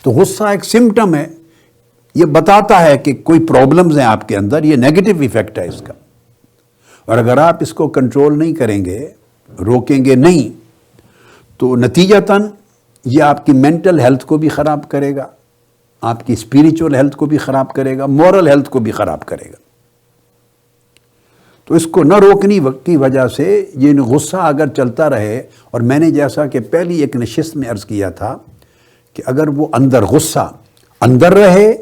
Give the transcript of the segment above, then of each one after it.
تو غصہ ایک سمٹم ہے، یہ بتاتا ہے کہ کوئی پرابلمز ہیں آپ کے اندر، یہ نیگیٹو ایفیکٹ ہے اس کا. اور اگر آپ اس کو کنٹرول نہیں کریں گے، روکیں گے نہیں، تو نتیجتاً یہ آپ کی مینٹل ہیلتھ کو بھی خراب کرے گا، آپ کی اسپریچول ہیلتھ کو بھی خراب کرے گا، مورل ہیلتھ کو بھی خراب کرے گا. تو اس کو نہ روکنے کی وجہ سے یہ غصہ اگر چلتا رہے، اور میں نے جیسا کہ پہلی ایک نشست میں عرض کیا تھا کہ اگر وہ اندر غصہ اندر رہے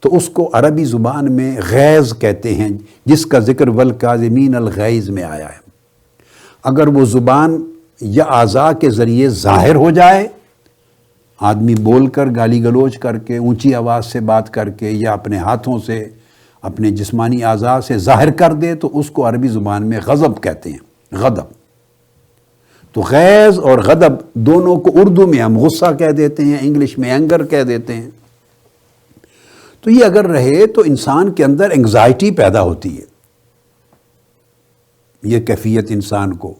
تو اس کو عربی زبان میں غیظ کہتے ہیں، جس کا ذکر والکاظمین الغیظ میں آیا ہے. اگر وہ زبان یا اعضاء کے ذریعے ظاہر ہو جائے، آدمی بول کر، گالی گلوچ کر کے، اونچی آواز سے بات کر کے، یا اپنے ہاتھوں سے، اپنے جسمانی اعضاء سے ظاہر کر دے، تو اس کو عربی زبان میں غضب کہتے ہیں، غضب. تو غیظ اور غضب دونوں کو اردو میں ہم غصہ کہہ دیتے ہیں، انگلش میں اینگر کہہ دیتے ہیں. تو یہ اگر رہے تو انسان کے اندر انگزائٹی پیدا ہوتی ہے، یہ کیفیت انسان کو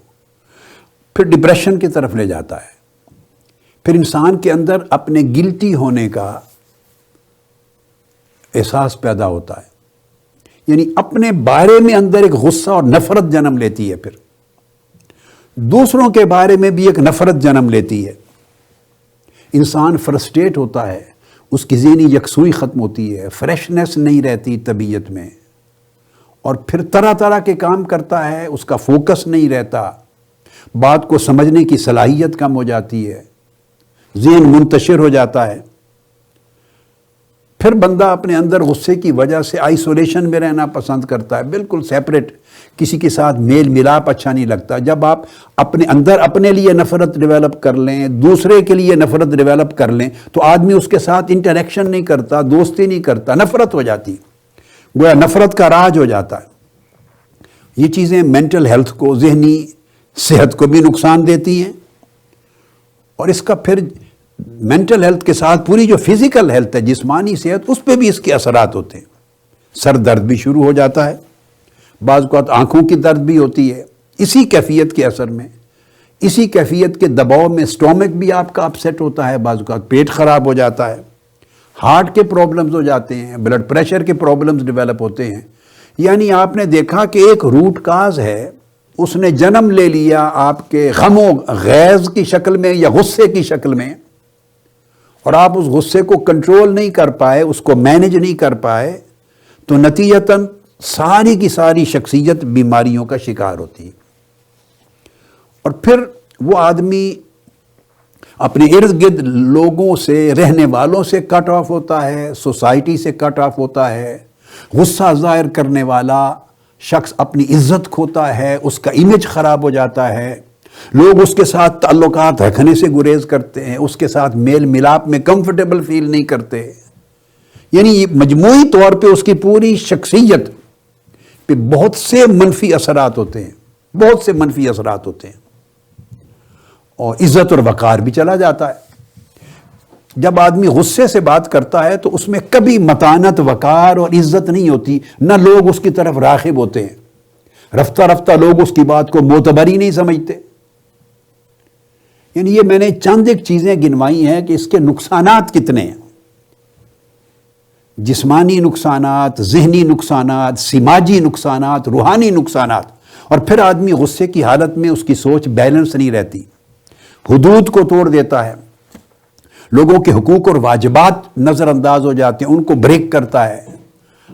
پھر ڈپریشن کی طرف لے جاتا ہے. پھر انسان کے اندر اپنے گلٹی ہونے کا احساس پیدا ہوتا ہے، یعنی اپنے بارے میں اندر ایک غصہ اور نفرت جنم لیتی ہے. پھر دوسروں کے بارے میں بھی ایک نفرت جنم لیتی ہے. انسان فرسٹریٹ ہوتا ہے، اس کی ذہنی یکسوئی ختم ہوتی ہے، فریشنس نہیں رہتی طبیعت میں، اور پھر طرح طرح کے کام کرتا ہے، اس کا فوکس نہیں رہتا، بات کو سمجھنے کی صلاحیت کم ہو جاتی ہے، ذہن منتشر ہو جاتا ہے. پھر بندہ اپنے اندر غصے کی وجہ سے آئسولیشن میں رہنا پسند کرتا ہے، بالکل سیپریٹ، کسی کے ساتھ میل ملاپ اچھا نہیں لگتا. جب آپ اپنے اندر اپنے لیے نفرت ڈیولپ کر لیں، دوسرے کے لیے نفرت ڈیولپ کر لیں، تو آدمی اس کے ساتھ انٹریکشن نہیں کرتا، دوستی نہیں کرتا، نفرت ہو جاتی، گویا نفرت کا راج ہو جاتا ہے. یہ چیزیں مینٹل ہیلتھ کو، ذہنی صحت کو بھی نقصان دیتی ہیں، اور اس کا پھر مینٹل ہیلتھ کے ساتھ پوری جو فزیکل ہیلتھ ہے، جسمانی صحت، اس پہ بھی اس کے اثرات ہوتے ہیں. سر درد بھی شروع ہو جاتا ہے، بعض اوقات آنکھوں کی درد بھی ہوتی ہے اسی کیفیت کے اثر میں. اسی کیفیت کے دباؤ میں سٹومک بھی آپ کا اپسیٹ ہوتا ہے، بعض اوقات پیٹ خراب ہو جاتا ہے، ہارٹ کے پرابلمز ہو جاتے ہیں، بلڈ پریشر کے پرابلمز ڈیولپ ہوتے ہیں. یعنی آپ نے دیکھا کہ ایک روٹ کاز ہے، اس نے جنم لے لیا آپ کے غم و غیظ کی شکل میں یا غصے کی شکل میں، اور آپ اس غصے کو کنٹرول نہیں کر پائے، اس کو مینج نہیں کر پائے، تو نتیجتاً ساری کی ساری شخصیت بیماریوں کا شکار ہوتی ہے. اور پھر وہ آدمی اپنے ارد گرد لوگوں سے، رہنے والوں سے کٹ آف ہوتا ہے، سوسائٹی سے کٹ آف ہوتا ہے. غصہ ظاہر کرنے والا شخص اپنی عزت کھوتا ہے، اس کا امیج خراب ہو جاتا ہے، لوگ اس کے ساتھ تعلقات رکھنے سے گریز کرتے ہیں، اس کے ساتھ میل ملاپ میں کمفرٹیبل فیل نہیں کرتے. یعنی مجموعی طور پہ اس کی پوری شخصیت پہ بہت سے منفی اثرات ہوتے ہیں، بہت سے منفی اثرات ہوتے ہیں، اور عزت اور وقار بھی چلا جاتا ہے. جب آدمی غصے سے بات کرتا ہے تو اس میں کبھی متانت، وقار اور عزت نہیں ہوتی، نہ لوگ اس کی طرف راغب ہوتے ہیں. رفتہ رفتہ لوگ اس کی بات کو معتبر ہی نہیں سمجھتے. یعنی یہ میں نے چند ایک چیزیں گنوائی ہیں کہ اس کے نقصانات کتنے ہیں. جسمانی نقصانات، ذہنی نقصانات، سماجی نقصانات، روحانی نقصانات. اور پھر آدمی غصے کی حالت میں اس کی سوچ بیلنس نہیں رہتی، حدود کو توڑ دیتا ہے، لوگوں کے حقوق اور واجبات نظر انداز ہو جاتے ہیں، ان کو بریک کرتا ہے،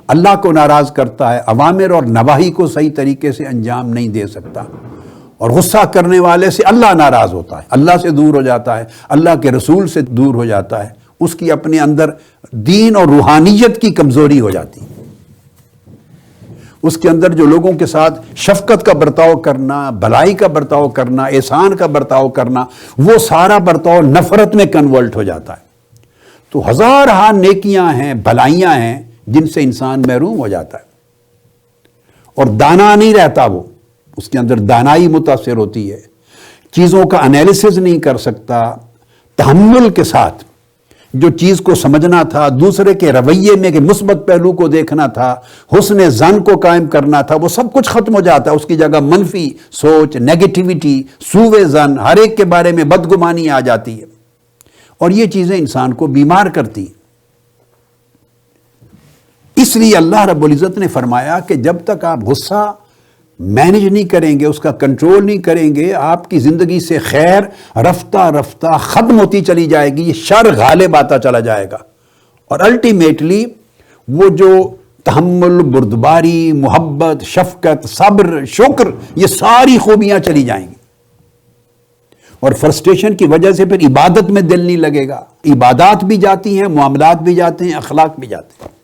اللہ کو ناراض کرتا ہے، اوامر اور نواہی کو صحیح طریقے سے انجام نہیں دے سکتا. اور غصہ کرنے والے سے اللہ ناراض ہوتا ہے، اللہ سے دور ہو جاتا ہے، اللہ کے رسول سے دور ہو جاتا ہے، اس کی اپنے اندر دین اور روحانیت کی کمزوری ہو جاتی ہے. اس کے اندر جو لوگوں کے ساتھ شفقت کا برتاؤ کرنا، بھلائی کا برتاؤ کرنا، احسان کا برتاؤ کرنا، وہ سارا برتاؤ نفرت میں کنورٹ ہو جاتا ہے. تو ہزار ہاں نیکیاں ہیں، بھلائیاں ہیں جن سے انسان محروم ہو جاتا ہے، اور دانا نہیں رہتا. وہ اس کے اندر دانائی متاثر ہوتی ہے، چیزوں کا انالیسز نہیں کر سکتا، تحمل کے ساتھ جو چیز کو سمجھنا تھا، دوسرے کے رویے میں کہ مثبت پہلو کو دیکھنا تھا، حسن ظن کو قائم کرنا تھا، وہ سب کچھ ختم ہو جاتا ہے. اس کی جگہ منفی سوچ، نیگیٹیوٹی، سوء ظن، ہر ایک کے بارے میں بدگمانی آ جاتی ہے. اور یہ چیزیں انسان کو بیمار کرتی ہیں۔ اس لیے اللہ رب العزت نے فرمایا کہ جب تک آپ غصہ مینیج نہیں کریں گے، اس کا کنٹرول نہیں کریں گے، آپ کی زندگی سے خیر رفتہ رفتہ ختم ہوتی چلی جائے گی، یہ شر غالب آتا چلا جائے گا، اور الٹیمیٹلی وہ جو تحمل، بردباری، محبت، شفقت، صبر، شکر، یہ ساری خوبیاں چلی جائیں گی، اور فرسٹریشن کی وجہ سے پھر عبادت میں دل نہیں لگے گا، عبادات بھی جاتی ہیں، معاملات بھی جاتے ہیں، اخلاق بھی جاتے ہیں۔